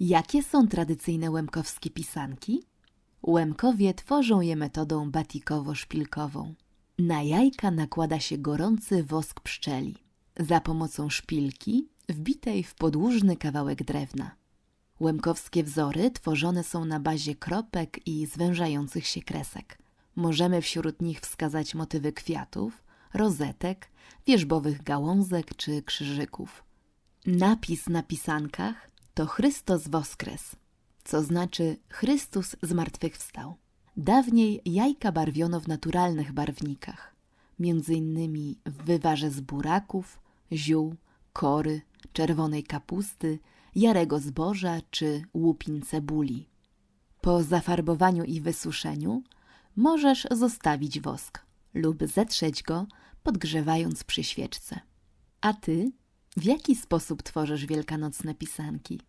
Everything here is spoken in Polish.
Jakie są tradycyjne łemkowskie pisanki? Łemkowie tworzą je metodą batikowo-szpilkową. Na jajka nakłada się gorący wosk pszczeli za pomocą szpilki wbitej w podłużny kawałek drewna. Łemkowskie wzory tworzone są na bazie kropek i zwężających się kresek. Możemy wśród nich wskazać motywy kwiatów, rozetek, wierzbowych gałązek czy krzyżyków. Napis na pisankach to Chrystos Voskres, co znaczy Chrystus zmartwychwstał. Dawniej jajka barwiono w naturalnych barwnikach, m.in. w wywarze z buraków, ziół, kory, czerwonej kapusty, jarego zboża czy łupin cebuli. Po zafarbowaniu i wysuszeniu możesz zostawić wosk lub zetrzeć go, podgrzewając przy świeczce. A ty, w jaki sposób tworzysz wielkanocne pisanki?